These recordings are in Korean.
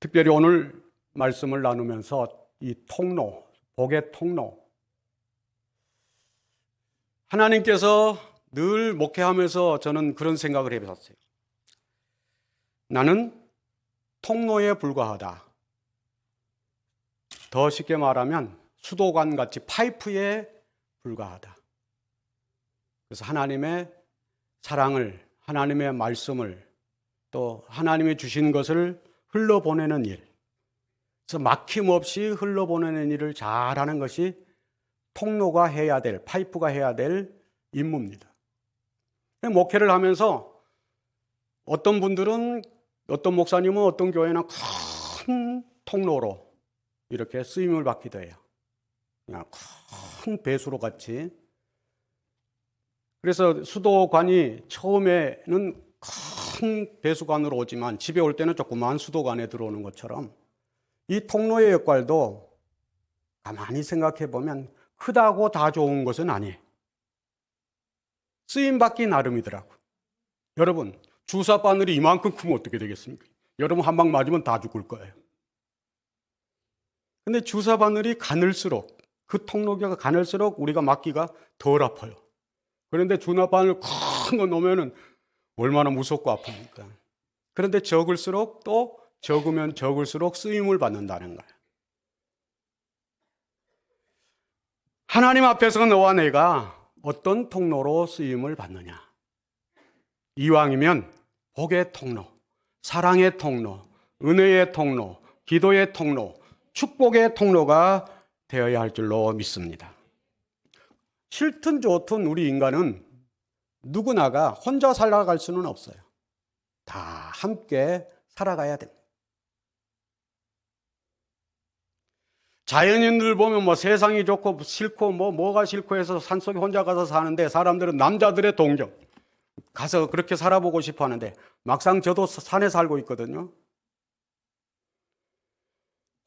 특별히 오늘 말씀을 나누면서 이 통로, 복의 통로, 하나님께서 늘 목회하면서 저는 그런 생각을 해봤어요. 나는 통로에 불과하다. 더 쉽게 말하면 수도관 같이 파이프에 불과하다. 그래서 하나님의 사랑을, 하나님의 말씀을, 또 하나님이 주신 것을 흘러보내는 일, 그래서 막힘없이 흘러보내는 일을 잘하는 것이 통로가 해야 될, 파이프가 해야 될 임무입니다. 목회를 하면서 어떤 분들은, 어떤 목사님은 어떤 교회는 큰 통로로 이렇게 쓰임을 받기도 해요. 그냥 큰 배수로 같이. 그래서 수도관이 처음에는 큰 배수관으로 오지만 집에 올 때는 조그만 수도관에 들어오는 것처럼 이 통로의 역할도 가만히 생각해 보면 크다고 다 좋은 것은 아니에요. 쓰임받기 나름이더라고. 여러분, 주사 바늘이 이만큼 크면 어떻게 되겠습니까? 여러분 한 방 맞으면 다 죽을 거예요. 근데 주사 바늘이 가늘수록, 그 통로가 가늘수록 우리가 맞기가 덜 아파요. 그런데 주사 바늘 큰 거 놓으면 얼마나 무섭고 아픕니까? 그런데 적을수록, 또 적으면 적을수록 쓰임을 받는다는 거예요. 하나님 앞에서 너와 내가 어떤 통로로 쓰임을 받느냐? 이왕이면 복의 통로, 사랑의 통로, 은혜의 통로, 기도의 통로, 축복의 통로가 되어야 할 줄로 믿습니다. 싫든 좋든 우리 인간은 누구나가 혼자 살아갈 수는 없어요. 다 함께 살아가야 됩니다. 자연인들 보면 뭐 세상이 좋고 싫고 뭐가 싫고 해서 산속에 혼자 가서 사는데, 사람들은 남자들의 동경 가서 그렇게 살아보고 싶어 하는데, 막상 저도 산에 살고 있거든요.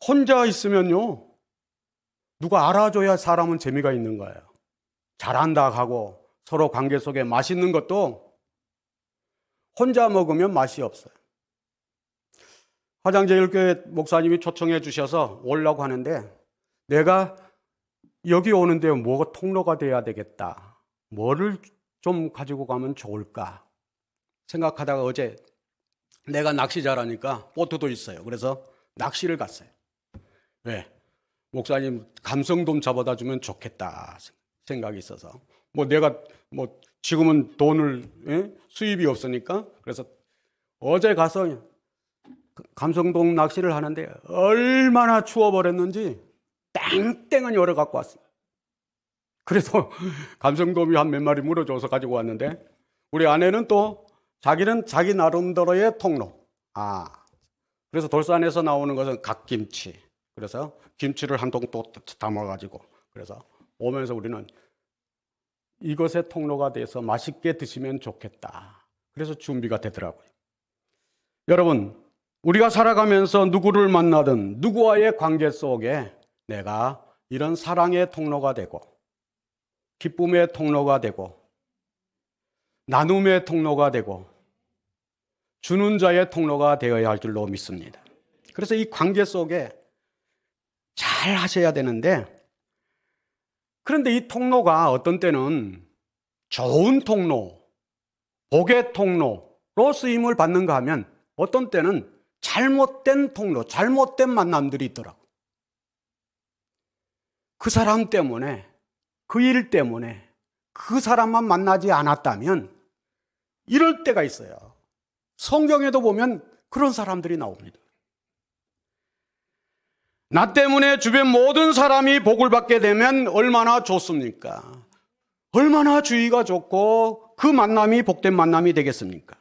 혼자 있으면요, 누가 알아줘야 사람은 재미가 있는 거예요. 잘한다 하고 서로 관계 속에 맛있는 것도 혼자 먹으면 맛이 없어요. 화장제일교회 목사님이 초청해 주셔서 오려고 하는데, 내가 여기 오는데 뭐가 통로가 돼야 되겠다, 뭐를 좀 가지고 가면 좋을까 생각하다가 어제 내가 낚시 잘하니까 보트도 있어요. 그래서 낚시를 갔어요. 왜? 목사님 감성돔 잡아다 주면 좋겠다 생각이 있어서, 내가 지금은 돈을 수입이 없으니까, 그래서 어제 가서 감성돔 낚시를 하는데 얼마나 추워버렸는지 땡땡은 열어 갖고 왔어요. 그래서 감성돔이 한 몇 마리 물어줘서 가지고 왔는데, 우리 아내는 또 자기는 자기 나름대로의 통로. 그래서 돌산에서 나오는 것은 갓김치. 그래서 김치를 한 통 또 담아가지고, 그래서 오면서 우리는 이것의 통로가 돼서 맛있게 드시면 좋겠다. 그래서 준비가 되더라고요. 여러분, 우리가 살아가면서 누구를 만나든 누구와의 관계 속에 내가 이런 사랑의 통로가 되고, 기쁨의 통로가 되고, 나눔의 통로가 되고, 주는 자의 통로가 되어야 할 줄로 믿습니다. 그래서 이 관계 속에 잘 하셔야 되는데, 그런데 이 통로가 어떤 때는 좋은 통로, 복의 통로로 쓰임을 받는가 하면, 어떤 때는 잘못된 통로, 잘못된 만남들이 있더라고요. 그 사람 때문에, 그 일 때문에 그 사람만 만나지 않았다면 이럴 때가 있어요. 성경에도 보면 그런 사람들이 나옵니다. 나 때문에 주변 모든 사람이 복을 받게 되면 얼마나 좋습니까? 얼마나 주의가 좋고 그 만남이 복된 만남이 되겠습니까?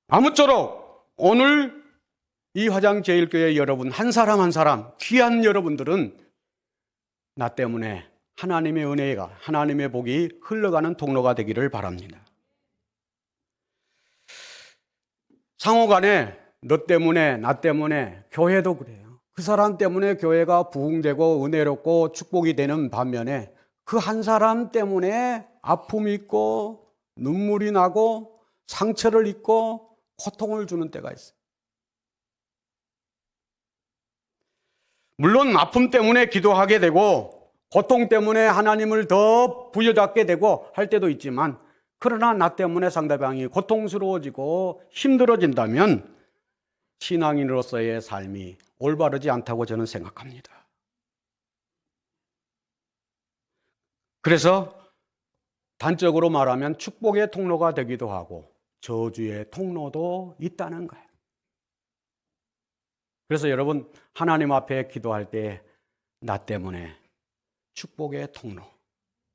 아무쪼록 오늘 이 화장제일교회 여러분 한 사람 한 사람, 귀한 여러분들은 나 때문에 하나님의 은혜가, 하나님의 복이 흘러가는 통로가 되기를 바랍니다. 상호간에 너 때문에, 나 때문에, 교회도 그래요. 그 사람 때문에 교회가 부흥되고 은혜롭고 축복이 되는 반면에 그 한 사람 때문에 아픔이 있고 눈물이 나고 상처를 입고 고통을 주는 때가 있어요. 물론 아픔 때문에 기도하게 되고 고통 때문에 하나님을 더 부여잡게 되고 할 때도 있지만, 그러나 나 때문에 상대방이 고통스러워지고 힘들어진다면 신앙인으로서의 삶이 올바르지 않다고 저는 생각합니다. 그래서 단적으로 말하면 축복의 통로가 되기도 하고 저주의 통로도 있다는 거예요. 그래서 여러분, 하나님 앞에 기도할 때 나 때문에 축복의 통로,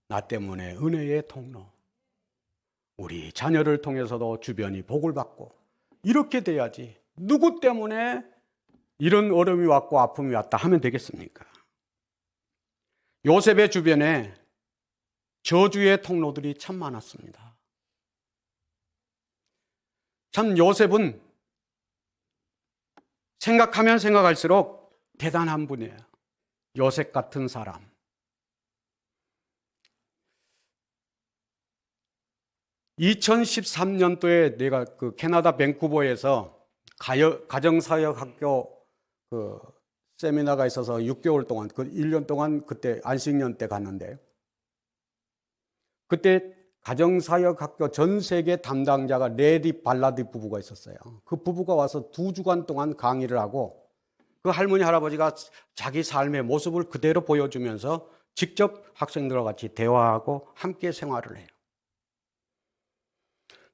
나 때문에 은혜의 통로, 우리 자녀를 통해서도 주변이 복을 받고 이렇게 돼야지, 누구 때문에 이런 어려움이 왔고 아픔이 왔다 하면 되겠습니까? 요셉의 주변에 저주의 통로들이 참 많았습니다. 참 요셉은 생각하면 생각할수록 대단한 분이에요. 요셉 같은 사람. 2013년도에 내가 그 캐나다 밴쿠버에서 가정사역학교 그 세미나가 있어서 6개월 동안, 그 1년 동안 그때 안식년 때 갔는데, 그때 가정사역학교 전 세계 담당자가 레리 발라디 부부가 있었어요. 그 부부가 와서 2주간 동안 강의를 하고 그 할머니 할아버지가 자기 삶의 모습을 그대로 보여주면서 직접 학생들과 같이 대화하고 함께 생활을 해요.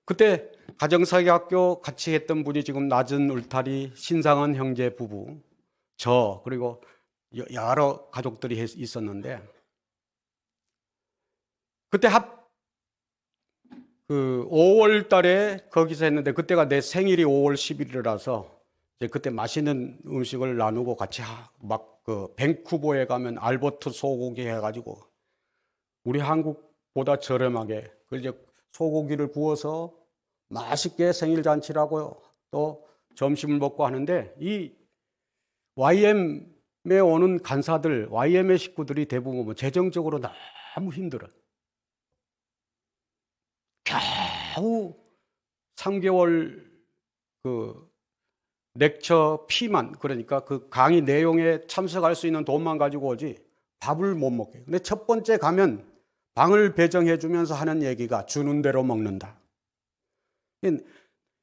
그때 가정사역학교 같이 했던 분이 지금 낮은 울타리 신상은 형제 부부, 저 그리고 여러 가족들이 있었는데, 그때 5월 달에 거기서 했는데, 그때가 내 생일이 5월 11일이라서 이제 그때 맛있는 음식을 나누고 같이 그 밴쿠버에 가면 알버트 소고기 해가지고 우리 한국보다 저렴하게 그 이제 소고기를 구워서 맛있게 생일 잔치라고 또 점심을 먹고 하는데, 이 YM에 오는 간사들, YM의 식구들이 대부분 재정적으로 너무 힘들어요. 겨우 3개월 그 렉처 피만, 그러니까 그 강의 내용에 참석할 수 있는 돈만 가지고 오지 밥을 못 먹게. 근데 첫 번째 가면 방을 배정해 주면서 하는 얘기가 주는 대로 먹는다.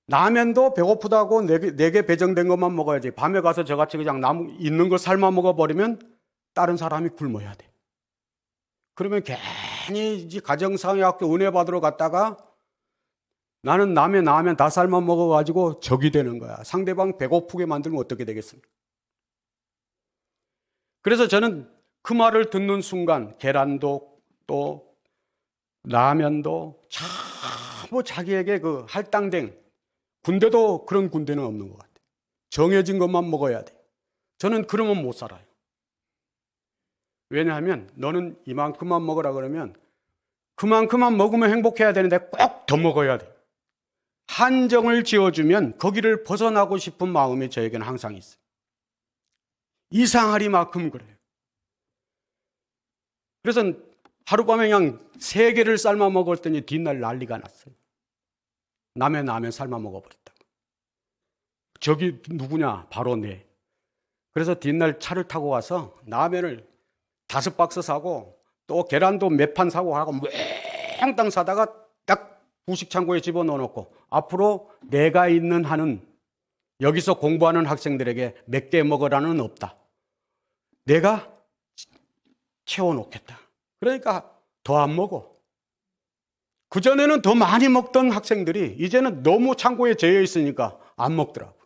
라면도 배고프다고 4개 배정된 것만 먹어야지, 밤에 가서 저같이 그냥 있는 거 삶아 먹어버리면 다른 사람이 굶어야 돼. 그러면 괜히 가정사역학교 은혜 받으러 갔다가 나는 남의 라면 다 삶아 먹어가지고 적이 되는 거야. 상대방 배고프게 만들면 어떻게 되겠습니까? 그래서 저는 그 말을 듣는 순간 계란도 또 라면도 전부 자기에게 그 할당된, 군대도 그런 군대는 없는 것 같아요. 정해진 것만 먹어야 돼. 저는 그러면 못 살아요. 왜냐하면 너는 이만큼만 먹으라 그러면 그만큼만 먹으면 행복해야 되는데 꼭 더 먹어야 돼. 한정을 지어주면 거기를 벗어나고 싶은 마음이 저에게는 항상 있어요. 이상하리만큼 그래요. 그래서 하룻밤에 그냥 3개를 삶아 먹었더니 뒷날 난리가 났어요. 남의 라면 삶아 먹어버렸다고. 저기 누구냐? 바로 내. 그래서 뒷날 차를 타고 가서 라면을 5박스 사고 또 계란도 몇 판 사고 하고 몽땅 사다가 딱 부식창고에 집어넣어놓고, 앞으로 내가 있는 한은 여기서 공부하는 학생들에게 몇 개 먹으라는 없다. 내가 채워놓겠다. 그러니까 더 안 먹어. 그전에는 더 많이 먹던 학생들이 이제는 너무 창고에 재여 있으니까 안 먹더라고.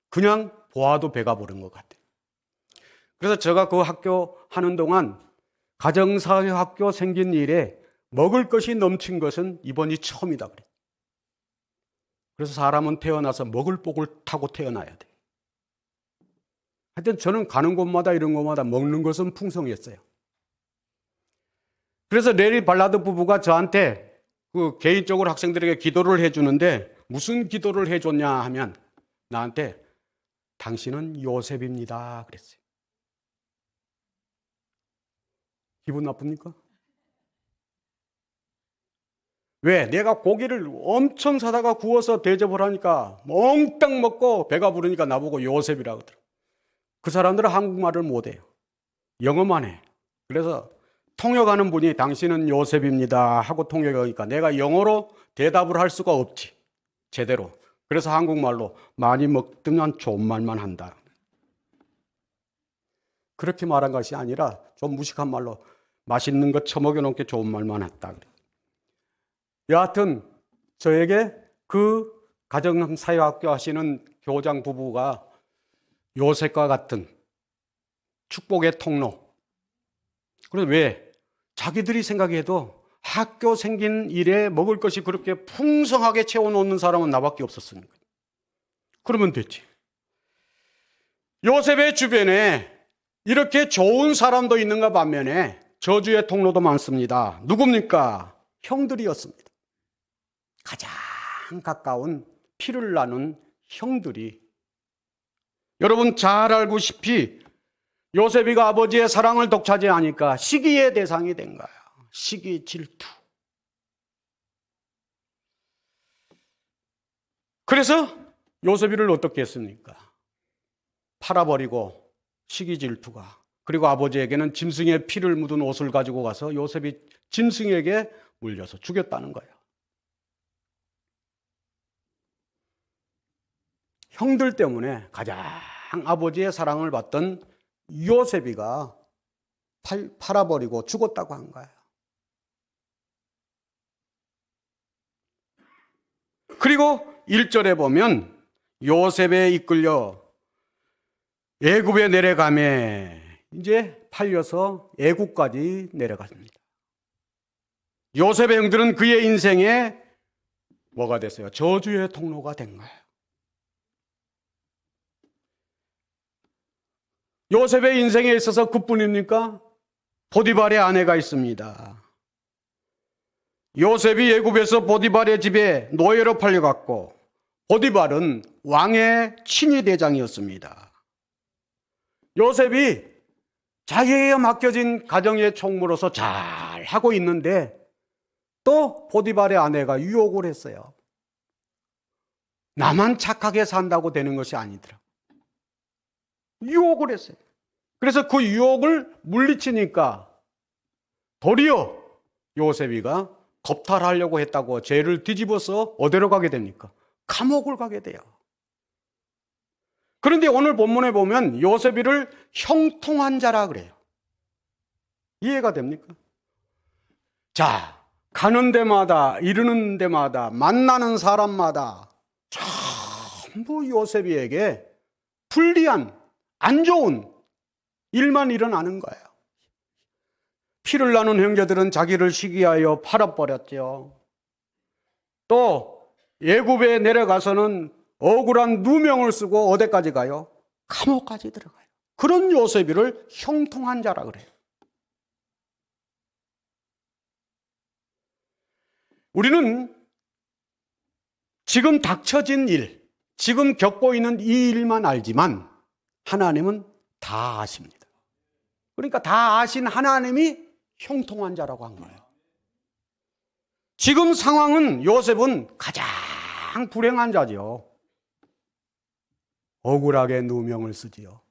그냥 보아도 배가 부른 것 같아요. 그래서 제가 그 학교 하는 동안 가정사역학교 생긴 일에 먹을 것이 넘친 것은 이번이 처음이다 그래. 그래서 사람은 태어나서 먹을 복을 타고 태어나야 돼. 하여튼 저는 가는 곳마다 이런 곳마다 먹는 것은 풍성했어요. 그래서 레리 발라드 부부가 저한테 그 개인적으로 학생들에게 기도를 해주는데, 무슨 기도를 해줬냐 하면 나한테 당신은 요셉입니다 그랬어요. 기분 나쁩니까? 왜? 내가 고기를 엄청 사다가 구워서 대접을 하니까 몽땅 먹고 배가 부르니까 나보고 요셉이라고 하더라고요. 그 사람들은 한국말을 못해요. 영어만 해. 그래서 통역하는 분이 당신은 요셉입니다 하고 통역하니까 내가 영어로 대답을 할 수가 없지. 제대로. 그래서 한국말로 많이 먹으면 좋은 말만 한다. 그렇게 말한 것이 아니라 좀 무식한 말로 맛있는 거 처먹여 놓게 좋은 말만 했다. 여하튼 저에게 그 가정사회학교 하시는 교장 부부가 요셉과 같은 축복의 통로. 그래서 왜? 자기들이 생각해도 학교 생긴 일에 먹을 것이 그렇게 풍성하게 채워놓는 사람은 나밖에 없었으니까. 그러면 됐지. 요셉의 주변에 이렇게 좋은 사람도 있는가 반면에 저주의 통로도 많습니다. 누굽니까? 형들이었습니다. 가장 가까운 피를 나눈 형들이. 여러분 잘 알고시피 요셉이가 아버지의 사랑을 독차지하니까 시기의 대상이 된 거야. 시기, 질투. 그래서 요셉이를 어떻게 했습니까? 팔아버리고 시기, 질투가. 그리고 아버지에게는 짐승의 피를 묻은 옷을 가지고 가서 요셉이 짐승에게 물려서 죽였다는 거예요. 형들 때문에 가장 아버지의 사랑을 받던 요셉이가 팔아버리고 죽었다고 한 거예요. 그리고 1절에 보면 요셉에 이끌려 애굽에 내려가매 이제 팔려서 애굽까지 내려갔습니다. 요셉의 형들은 그의 인생에 뭐가 됐어요? 저주의 통로가 된 거예요. 요셉의 인생에 있어서 그뿐입니까? 보디발의 아내가 있습니다. 요셉이 애굽에서 보디발의 집에 노예로 팔려갔고 보디발은 왕의 친위 대장이었습니다. 요셉이 자기에게 맡겨진 가정의 총무로서 잘 하고 있는데 또 보디발의 아내가 유혹을 했어요. 나만 착하게 산다고 되는 것이 아니더라. 유혹을 했어요. 그래서 그 유혹을 물리치니까 도리어 요셉이가 겁탈하려고 했다고 죄를 뒤집어서 어디로 가게 됩니까? 감옥을 가게 돼요. 그런데 오늘 본문에 보면 요셉이를 형통한 자라 그래요. 이해가 됩니까? 자, 가는 데마다 이르는 데마다 만나는 사람마다 전부 요셉이에게 불리한 안 좋은 일만 일어나는 거예요. 피를 나눈 형제들은 자기를 시기하여 팔아버렸죠. 또 애굽에 내려가서는 억울한 누명을 쓰고 어디까지 가요? 감옥까지 들어가요. 그런 요셉이를 형통한 자라 그래요. 우리는 지금 닥쳐진 일, 지금 겪고 있는 이 일만 알지만 하나님은 다 아십니다. 그러니까 다 아신 하나님이 형통한 자라고 한 거예요. 지금 상황은 요셉은 가장 불행한 자지요. 억울하게 누명을 쓰지요.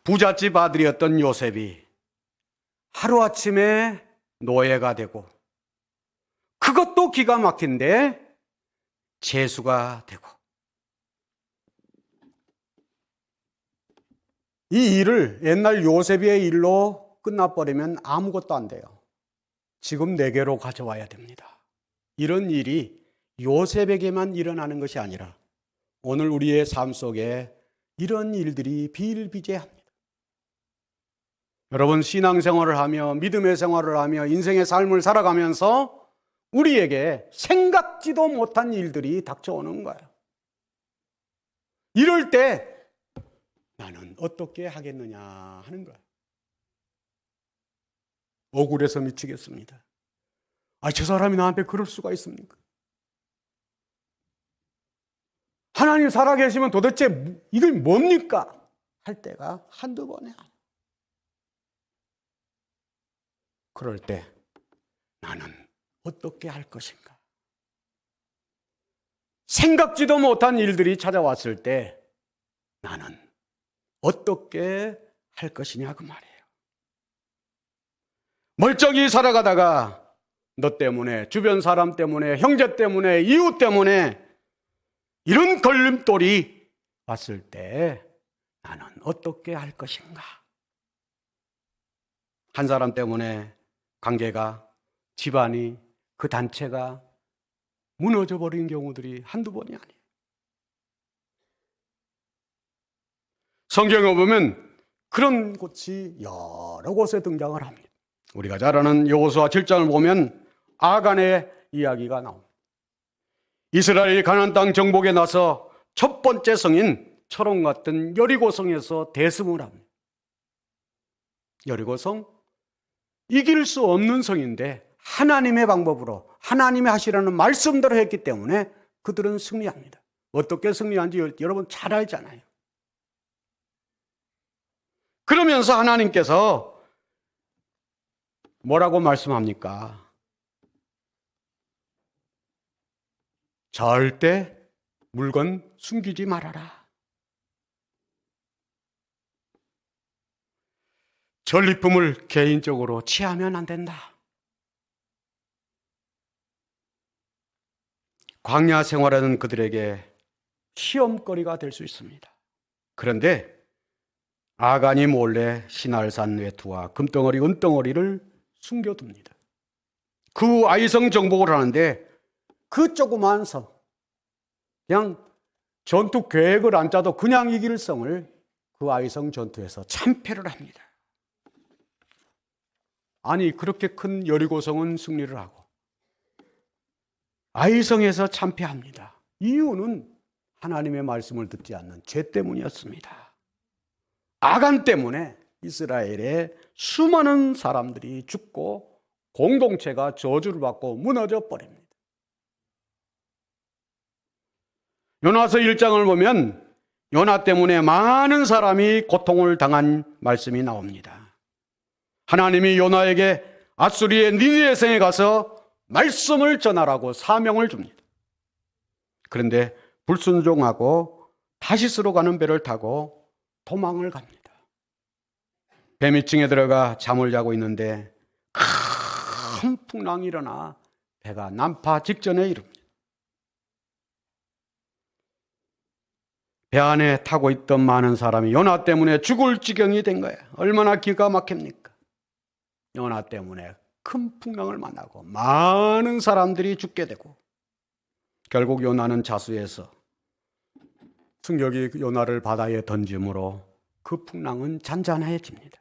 부잣집 아들이었던 요셉이 하루아침에 노예가 되고 그것도 기가 막힌데 죄수가 되고 이 일을 옛날 요셉의 일로 끝나버리면 아무것도 안 돼요. 지금 내게로 가져와야 됩니다. 이런 일이 요셉에게만 일어나는 것이 아니라 오늘 우리의 삶 속에 이런 일들이 비일비재합니다. 여러분 신앙생활을 하며 믿음의 생활을 하며 인생의 삶을 살아가면서 우리에게 생각지도 못한 일들이 닥쳐오는 거예요. 이럴 때 나는 어떻게 하겠느냐 하는 거예요. 억울해서 미치겠습니다. 저 사람이 나한테 그럴 수가 있습니까? 하나님 살아계시면 도대체 이걸 뭡니까? 할 때가 한두 번이 아니에요. 그럴 때 나는 어떻게 할 것인가? 생각지도 못한 일들이 찾아왔을 때 나는 어떻게 할 것이냐 그 말이에요. 멀쩡히 살아가다가 너 때문에, 주변 사람 때문에, 형제 때문에, 이웃 때문에 이런 걸림돌이 왔을 때 나는 어떻게 할 것인가? 한 사람 때문에 관계가, 집안이, 그 단체가 무너져 버린 경우들이 한두 번이 아니에요. 성경에 보면 그런 곳이 여러 곳에 등장을 합니다. 우리가 잘 아는 여호수아 7장을 보면 아간의 이야기가 나옵니다. 이스라엘이 가나안 땅 정복에 나서 첫 번째 성인 철옹 같은 여리고성에서 대승을 합니다. 여리고성, 이길 수 없는 성인데 하나님의 방법으로 하나님이 하시라는 말씀대로 했기 때문에 그들은 승리합니다. 어떻게 승리한지 여러분 잘 알잖아요. 그러면서 하나님께서 뭐라고 말씀합니까? 절대 물건 숨기지 말아라. 전리품을 개인적으로 취하면 안 된다. 광야 생활하는 그들에게 시험거리가 될 수 있습니다. 그런데 아간이 몰래 시날산 외투와 금덩어리, 은덩어리를 숨겨둡니다. 그 아이성 정복을 하는데 그 조그만 성, 그냥 전투 계획을 안 짜도 그냥 이길 성을 그 아이성 전투에서 참패를 합니다. 아니, 그렇게 큰 여리고성은 승리를 하고 아이성에서 참패합니다. 이유는 하나님의 말씀을 듣지 않는 죄 때문이었습니다. 아간 때문에 이스라엘의 수많은 사람들이 죽고 공동체가 저주를 받고 무너져 버립니다. 요나서 1장을 보면 요나 때문에 많은 사람이 고통을 당한 말씀이 나옵니다. 하나님이 요나에게 아수리의 니느웨 성에 가서 말씀을 전하라고 사명을 줍니다. 그런데 불순종하고 타시스로 가는 배를 타고 도망을 갑니다. 배 밑층에 들어가 잠을 자고 있는데 큰 풍랑이 일어나 배가 난파 직전에 이릅니다. 배 안에 타고 있던 많은 사람이 요나 때문에 죽을 지경이 된 거예요. 얼마나 기가 막힙니까? 요나 때문에 큰 풍랑을 만나고 많은 사람들이 죽게 되고 결국 요나는 자수해서 승격이 요나를 바다에 던짐으로 그 풍랑은 잔잔해집니다.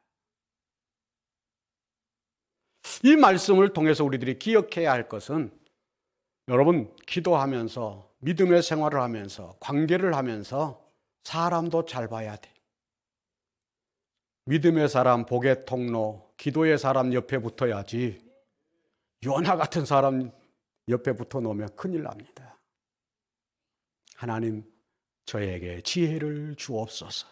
이 말씀을 통해서 우리들이 기억해야 할 것은 여러분, 기도하면서 믿음의 생활을 하면서 관계를 하면서 사람도 잘 봐야 돼. 믿음의 사람, 복의 통로, 기도의 사람 옆에 붙어야지 요나 같은 사람 옆에 붙어 놓으면 큰일 납니다. 하나님, 저에게 지혜를 주옵소서.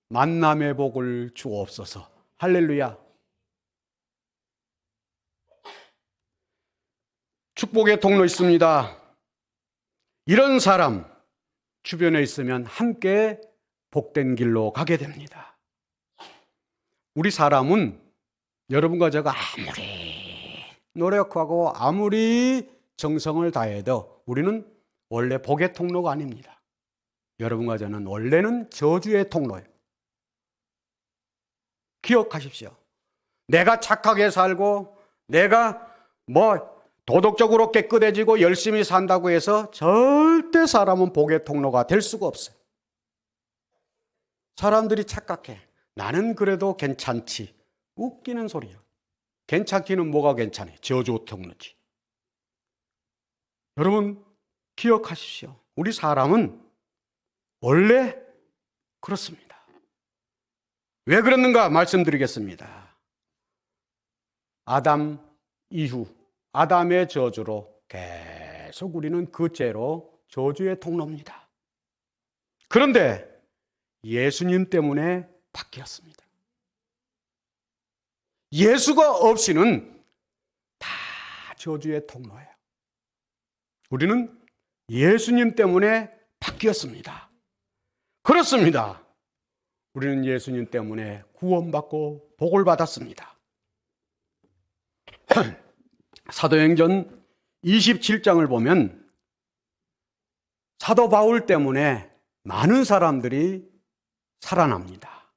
만남의 복을 주옵소서. 할렐루야. 축복의 통로 있습니다. 이런 사람 주변에 있으면 함께 복된 길로 가게 됩니다. 우리 사람은 여러분과 제가 아무리 노력하고 아무리 정성을 다해도 우리는 원래 복의 통로가 아닙니다. 여러분과 저는 원래는 저주의 통로예요. 기억하십시오. 내가 착하게 살고 내가 도덕적으로 깨끗해지고 열심히 산다고 해서 절대 사람은 복의 통로가 될 수가 없어요. 사람들이 착각해. 나는 그래도 괜찮지. 웃기는 소리야. 괜찮기는 뭐가 괜찮아요? 저주 통로지. 여러분 기억하십시오. 우리 사람은 원래 그렇습니다. 왜 그랬는가 말씀드리겠습니다. 아담 이후 아담의 저주로 계속 우리는 그 죄로 저주의 통로입니다. 그런데 예수님 때문에 바뀌었습니다. 예수가 없이는 다 저주의 통로예요. 우리는 예수님 때문에 바뀌었습니다. 그렇습니다. 우리는 예수님 때문에 구원받고 복을 받았습니다. 사도행전 27장을 보면 사도 바울 때문에 많은 사람들이 살아납니다.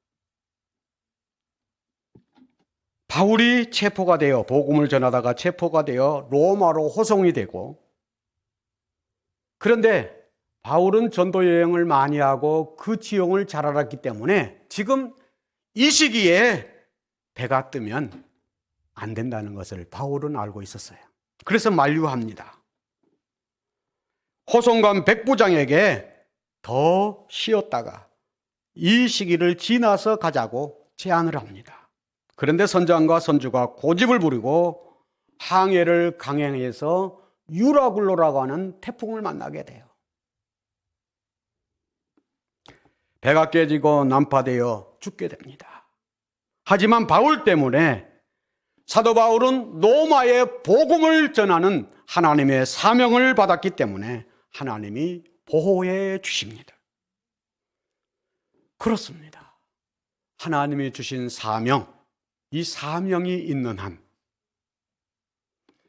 바울이 체포가 되어 복음을 전하다가 체포가 되어 로마로 호송이 되고, 그런데 바울은 전도 여행을 많이 하고 그 지형을 잘 알았기 때문에 지금 이 시기에 배가 뜨면 안 된다는 것을 바울은 알고 있었어요. 그래서 만류합니다. 호송관 백부장에게 더 쉬었다가 이 시기를 지나서 가자고 제안을 합니다. 그런데 선장과 선주가 고집을 부리고 항해를 강행해서 유라굴로라고 하는 태풍을 만나게 돼요. 배가 깨지고 난파되어 죽게 됩니다. 하지만 바울 때문에 사도 바울은 로마에 복음을 전하는 하나님의 사명을 받았기 때문에 하나님이 보호해 주십니다. 그렇습니다. 하나님이 주신 사명, 이 사명이 있는 한,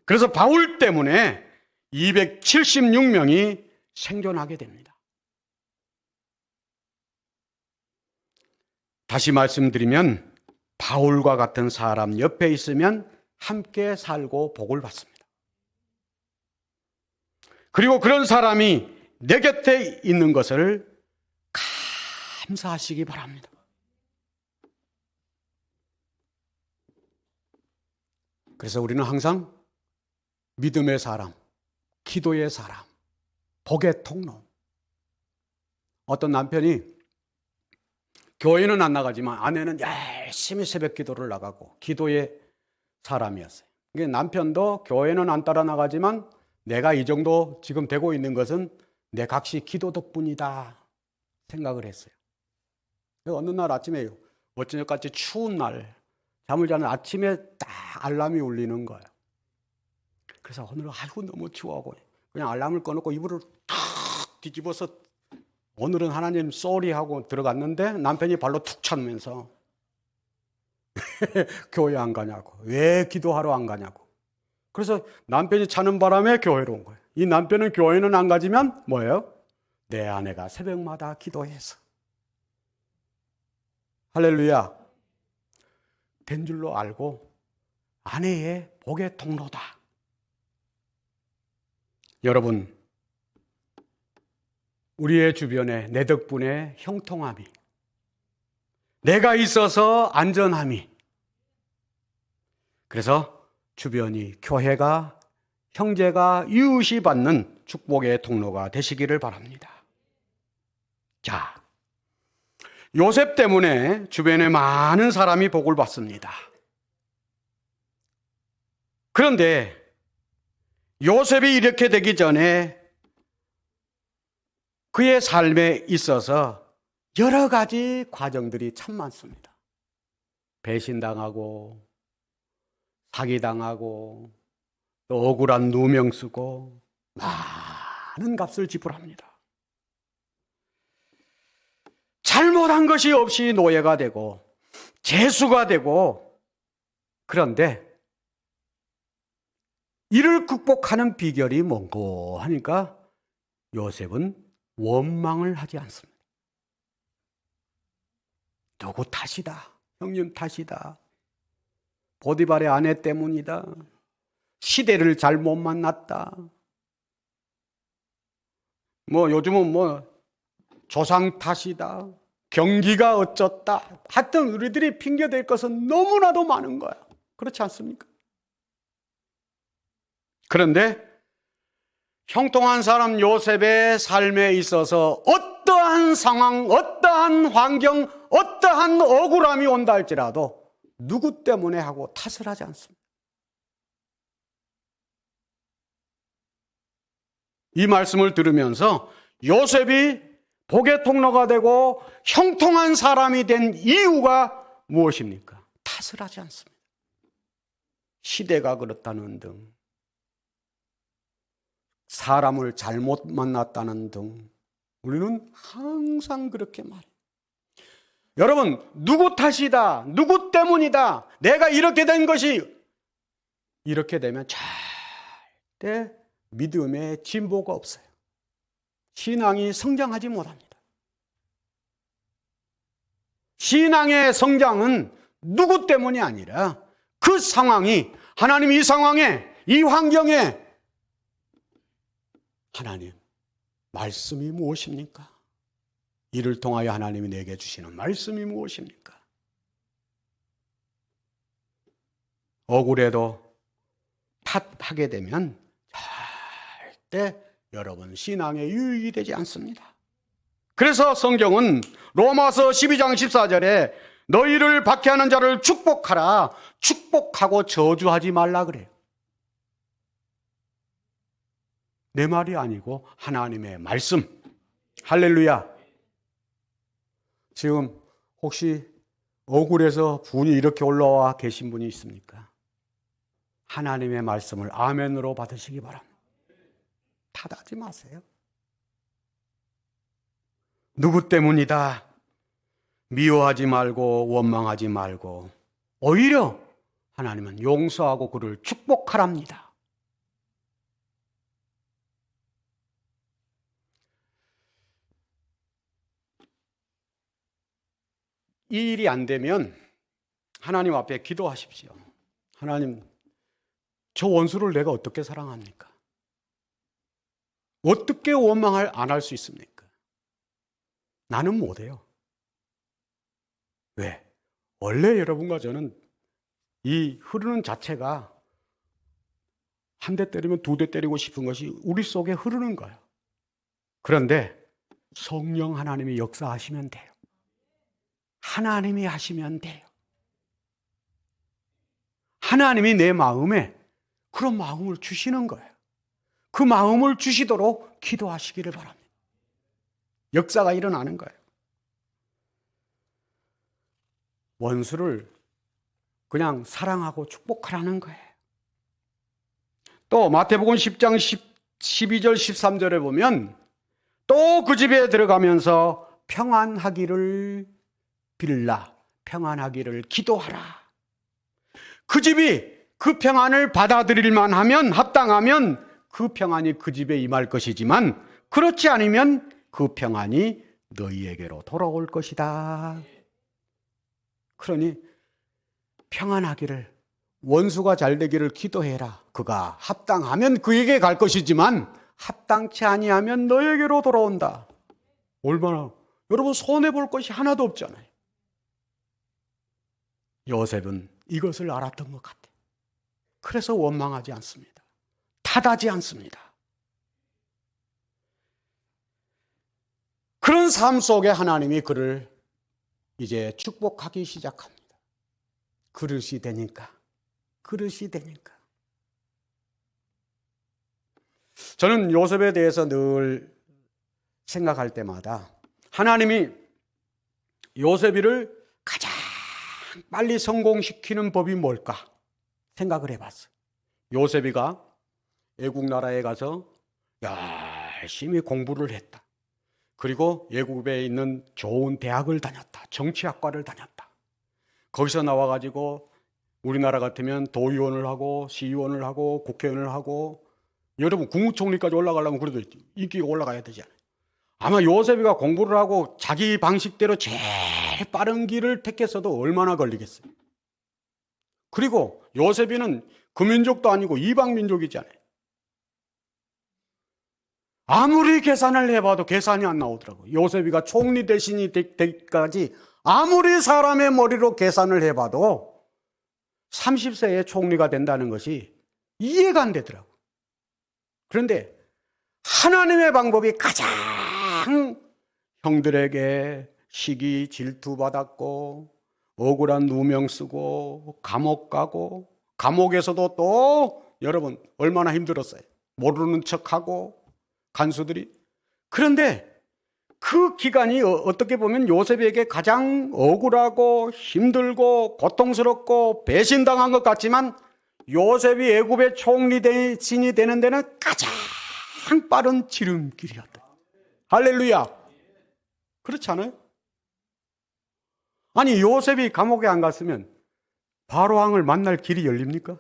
그래서 바울 때문에 276명이 생존하게 됩니다. 다시 말씀드리면 바울과 같은 사람 옆에 있으면 함께 살고 복을 받습니다. 그리고 그런 사람이 내 곁에 있는 것을 감사하시기 바랍니다. 그래서 우리는 항상 믿음의 사람, 기도의 사람, 복의 통로. 어떤 남편이 교회는 안 나가지만 아내는 열심히 새벽 기도를 나가고 기도의 사람이었어요. 남편도 교회는 안 따라 나가지만 내가 이 정도 지금 되고 있는 것은 내 각시 기도 덕분이다 생각을 했어요. 어느 날 아침에 어쩌냐같이 추운 날 잠을 자는 아침에 딱 알람이 울리는 거예요. 그래서 오늘은 아이고 너무 추워하고 그냥 알람을 꺼놓고 이불을 탁 뒤집어서 오늘은 하나님 쏘리 하고 들어갔는데 남편이 발로 툭 차면서 교회 안 가냐고, 왜 기도하러 안 가냐고. 그래서 남편이 차는 바람에 교회로 온 거예요. 이 남편은 교회는 안 가지만 뭐예요? 내 아내가 새벽마다 기도해서. 할렐루야. 된 줄로 알고 아내의 복의 통로다. 여러분, 우리의 주변에 내 덕분에 형통함이, 내가 있어서 안전함이, 그래서 주변이 교회가, 형제가, 이웃이 받는 축복의 통로가 되시기를 바랍니다. 자, 요셉 때문에 주변에 많은 사람이 복을 받습니다. 그런데 요셉이 이렇게 되기 전에 그의 삶에 있어서 여러 가지 과정들이 참 많습니다. 배신당하고 사기당하고 또 억울한 누명 쓰고 많은 값을 지불합니다. 잘못한 것이 없이 노예가 되고 죄수가 되고, 그런데 이를 극복하는 비결이 뭔고 하니까 요셉은 원망을 하지 않습니다. 누구 탓이다, 형님 탓이다, 보디발의 아내 때문이다, 시대를 잘못 만났다, 요즘은 조상 탓이다, 경기가 어쩌다, 하여튼 우리들이 핑계댈 것은 너무나도 많은 거야. 그렇지 않습니까? 그런데 형통한 사람 요셉의 삶에 있어서 어떠한 상황, 어떠한 환경, 어떠한 억울함이 온다 할지라도 누구 때문에 하고 탓을 하지 않습니다. 이 말씀을 들으면서 요셉이 복의 통로가 되고 형통한 사람이 된 이유가 무엇입니까? 탓을 하지 않습니다. 시대가 그렇다는 등, 사람을 잘못 만났다는 등 우리는 항상 그렇게 말해요. 여러분, 누구 탓이다, 누구 때문이다, 내가 이렇게 된 것이, 이렇게 되면 절대 믿음의 진보가 없어요. 신앙이 성장하지 못합니다. 신앙의 성장은 누구 때문이 아니라 그 상황이, 하나님 이 상황에, 이 환경에 하나님 말씀이 무엇입니까? 이를 통하여 하나님이 내게 주시는 말씀이 무엇입니까? 억울해도 탓하게 되면 절대 여러분 신앙에 유익이 되지 않습니다. 그래서 성경은 로마서 12장 14절에 너희를 박해하는 자를 축복하라, 축복하고 저주하지 말라 그래요. 내 말이 아니고 하나님의 말씀. 할렐루야. 지금 혹시 억울해서 분이 이렇게 올라와 계신 분이 있습니까? 하나님의 말씀을 아멘으로 받으시기 바랍니다. 탓하지 마세요. 누구 때문이다 미워하지 말고 원망하지 말고 오히려 하나님은 용서하고 그를 축복하랍니다. 이 일이 안 되면 하나님 앞에 기도하십시오. 하나님, 저 원수를 내가 어떻게 사랑합니까? 어떻게 원망을 안 할 수 있습니까? 나는 못해요. 왜? 원래 여러분과 저는 이 흐르는 자체가 한 대 때리면 두 대 때리고 싶은 것이 우리 속에 흐르는 거예요. 그런데 성령 하나님이 역사하시면 돼요. 하나님이 하시면 돼요. 하나님이 내 마음에 그런 마음을 주시는 거예요. 그 마음을 주시도록 기도하시기를 바랍니다. 역사가 일어나는 거예요. 원수를 그냥 사랑하고 축복하라는 거예요. 또 마태복음 10장 12절 13절에 보면 또 그 집에 들어가면서 평안하기를 빌라, 평안하기를 기도하라. 그 집이 그 평안을 받아들일만 하면, 합당하면 그 평안이 그 집에 임할 것이지만 그렇지 않으면 그 평안이 너희에게로 돌아올 것이다. 그러니 평안하기를, 원수가 잘 되기를 기도해라. 그가 합당하면 그에게 갈 것이지만 합당치 아니하면 너에게로 돌아온다. 얼마나, 여러분 손해볼 것이 하나도 없잖아요. 요셉은 이것을 알았던 것 같아요. 그래서 원망하지 않습니다. 탓하지 않습니다. 그런 삶 속에 하나님이 그를 이제 축복하기 시작합니다. 그릇이 되니까. 저는 요셉에 대해서 늘 생각할 때마다 하나님이 요셉이를 가장 빨리 성공시키는 법이 뭘까 생각을 해봤어요. 요셉이가 애국 나라에 가서 열심히 공부를 했다. 그리고 애국에 있는 좋은 대학을 다녔다. 정치학과를 다녔다. 거기서 나와가지고 우리나라 같으면 도의원을 하고 시의원을 하고 국회의원을 하고, 여러분 국무총리까지 올라가려면 그래도 인기가 올라가야 되잖아요. 아마 요셉이가 공부를 하고 자기 방식대로 제일 빠른 길을 택했어도 얼마나 걸리겠어요. 그리고 요셉이는 그 민족도 아니고 이방 민족이잖아요. 아무리 계산을 해봐도 계산이 안 나오더라고요. 요셉이가 총리 대신이 되기까지 아무리 사람의 머리로 계산을 해봐도 30세에 총리가 된다는 것이 이해가 안 되더라고요. 그런데 하나님의 방법이 가장 형들에게 시기 질투받았고 억울한 누명 쓰고 감옥 가고, 감옥에서도 또 여러분 얼마나 힘들었어요. 모르는 척하고 간수들이. 그런데 그 기간이 어떻게 보면 요셉에게 가장 억울하고 힘들고 고통스럽고 배신당한 것 같지만 요셉이 애굽의 총리 대신이 되는 데는 가장 빠른 지름길이었다. 할렐루야. 그렇지 않아요? 아니, 요셉이 감옥에 안 갔으면 바로 왕을 만날 길이 열립니까?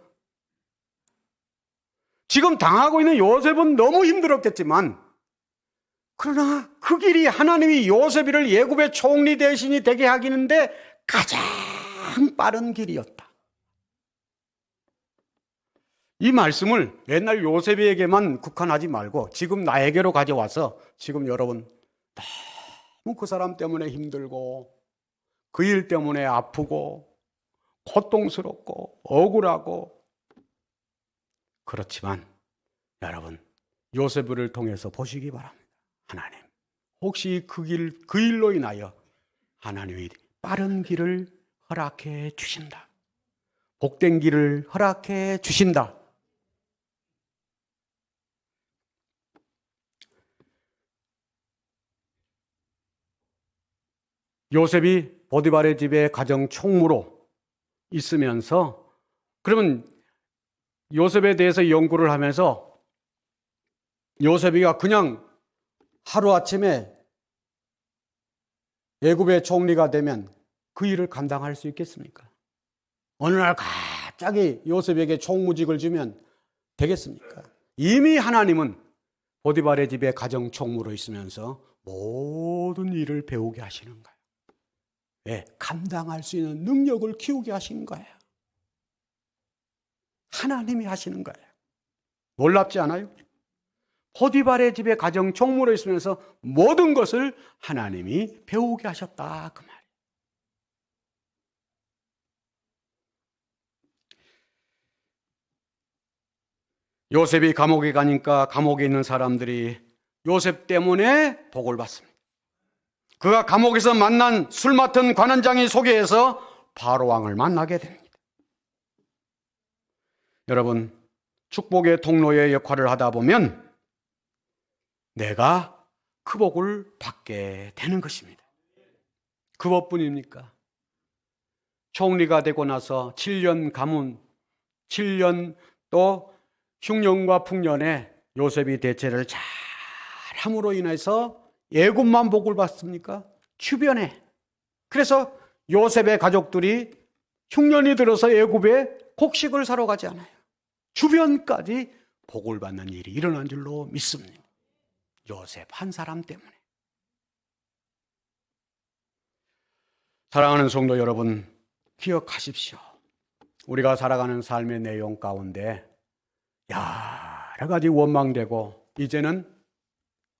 지금 당하고 있는 요셉은 너무 힘들었겠지만, 그러나 그 길이 하나님이 요셉이를 애굽의 총리 대신이 되게 하기는데 가장 빠른 길이었다. 이 말씀을 옛날 요셉에게만 국한하지 말고 지금 나에게로 가져와서 지금 여러분 너무 그 사람 때문에 힘들고 그 일 때문에 아프고 고통스럽고 억울하고 그렇지만 여러분 요셉을 통해서 보시기 바랍니다. 하나님 혹시 그 일로 인하여 하나님이 빠른 길을 허락해 주신다. 복된 길을 허락해 주신다. 요셉이 보디발의 집에 가정 총무로 있으면서 그러면 요셉에 대해서 연구를 하면서 요셉이가 그냥 하루아침에 애굽의 총리가 되면 그 일을 감당할 수 있겠습니까? 어느 날 갑자기 요셉에게 총무직을 주면 되겠습니까? 이미 하나님은 보디발의 집에 가정 총무로 있으면서 모든 일을 배우게 하시는 거예요. 왜? 감당할 수 있는 능력을 키우게 하시는 거예요. 하나님이 하시는 거예요. 놀랍지 않아요? 보디발의 집에 가정 총무로 있으면서 모든 것을 하나님이 배우게 하셨다 그 말이에요. 요셉이 감옥에 가니까 감옥에 있는 사람들이 요셉 때문에 복을 받습니다. 그가 감옥에서 만난 술 맡은 관원장이 소개해서 바로 왕을 만나게 됩니다. 여러분, 축복의 통로의 역할을 하다 보면 내가 그 복을 받게 되는 것입니다. 그 법뿐입니까? 총리가 되고 나서 7년 가문, 7년 또 흉년과 풍년에 요셉이 대체를 잘 함으로 인해서 애굽만 복을 받습니까? 주변에. 그래서 요셉의 가족들이 흉년이 들어서 애굽에 곡식을 사러 가지 않아요. 주변까지 복을 받는 일이 일어난 줄로 믿습니다. 요셉 한 사람 때문에. 사랑하는 성도 여러분, 기억하십시오. 우리가 살아가는 삶의 내용 가운데 여러 가지 원망되고 이제는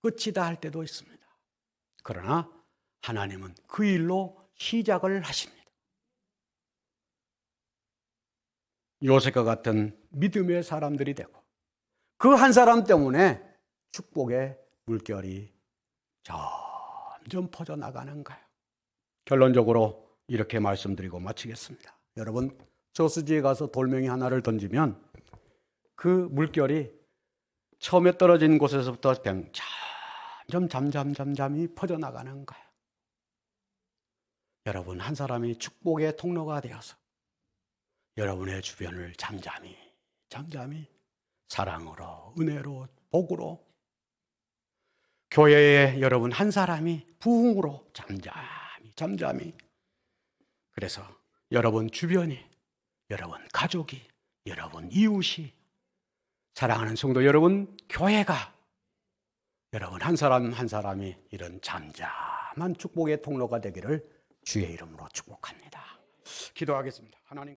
끝이다 할 때도 있습니다. 그러나 하나님은 그 일로 시작을 하십니다. 요셉과 같은 믿음의 사람들이 되고 그 한 사람 때문에 축복의 물결이 점점 퍼져나가는 거예요. 결론적으로 이렇게 말씀드리고 마치겠습니다. 여러분, 저수지에 가서 돌멩이 하나를 던지면 그 물결이 처음에 떨어진 곳에서부터 잠잠히 퍼져나가는 거예요. 여러분, 한 사람이 축복의 통로가 되어서 여러분의 주변을 잠잠히 사랑으로, 은혜로, 복으로 교회에 여러분 한 사람이 부흥으로 잠잠히 그래서 여러분 주변이, 여러분 가족이, 여러분 이웃이, 사랑하는 성도 여러분 교회가 여러분 한 사람 한 사람이 이런 잠잠한 축복의 통로가 되기를 주의 이름으로 축복합니다. 기도하겠습니다. 하나님